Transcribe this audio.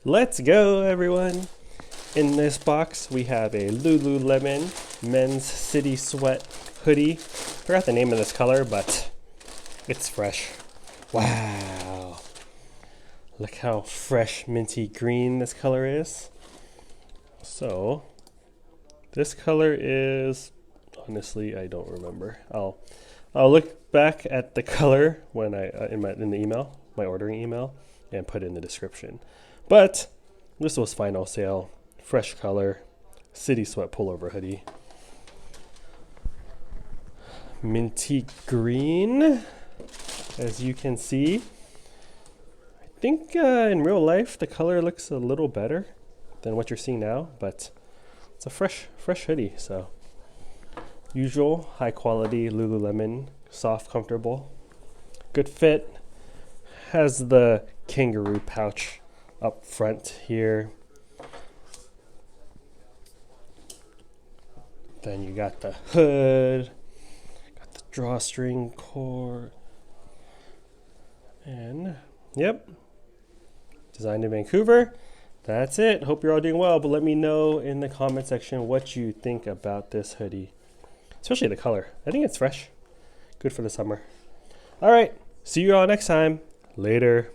Let's go, everyone. In this box, we have a Lululemon men's city sweat hoodie. Forgot the name of this color, but it's fresh. Wow. Look how fresh minty green this color is. So, this color is, honestly, I don't remember. I'll look back at the color when in the email, my ordering email, and put it in the description. But this was final sale, fresh color, city sweat pullover hoodie. Minty green, as you can see. I think in real life the color looks a little better than what you're seeing now, but it's a fresh hoodie. So usual high quality Lululemon, soft, comfortable, good fit. Has the kangaroo pouch up front here. Then you got the hood, got the drawstring cord, and yep, designed in Vancouver. That's it. Hope you're all doing well, but let me know in the comment section what you think about this hoodie, especially the color. I think it's fresh, good for the summer. All right, see you all next time. Later.